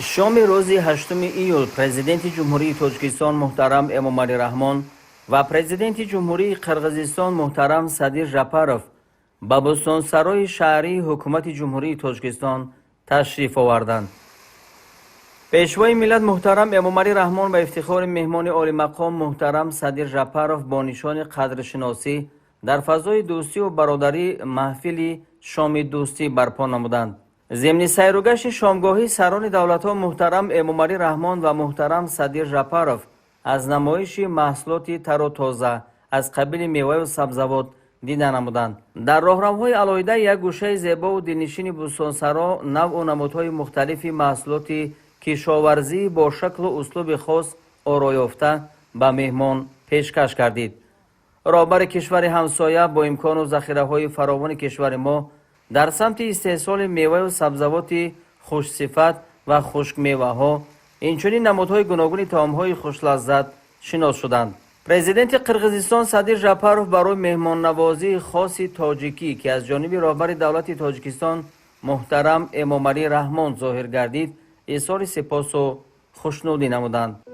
شام روز 8 ایول پرزیدنت جمهوری تاجیکستان محترم امامعلی رحمان و پرزیدنت جمهوری قرقیزستان محترم صدیر ژاپاروف به بӯستонسаройи شهری حکومت جمهوری تاجیکستان تشریف آوردند. پیشوای ملت محترم امامعلی رحمان و افتخار مهمان عالی مقام محترم صدیر ژاپاروف با نشان قدرشناسی در فضای دوستی و برادری محفل شام دوستی برپا نمودند. ضمن سیر و گشت شامگاهی سران دولت‌ها محترم امامعلی رحمان و محترم صدیر ژاپاروف از نمایش محصولات تر و تازه از قبیل میوه و سبزیجات دیده نمودند. در راهروهای علاوه یک گوشه زیبا و دلنشین بوستانسرا نوع و نمودهای مختلف محصولات کشاورزی با شکل و اسلوب خاص آرای یافته به مهمان پیشکش کردید. رهبر کشور همسایه با امکان و ذخیره‌های فراوان کشور ما در سمت استحصال میوه و سبزیجات خوش صفت و خشک میوه‌ها اینچنین نمودهای گوناگون طعام‌های خوش لذت شناس شدند. پرزیدنت قرقیزستان صدیر ژاپاروف برای مهمان نوازی خاص تاجیکی که از جانب رهبر دولت تاجیکستان محترم امامعلی رحمان ظاهر گردید اظهار سپاس و خوشنودی نمودند.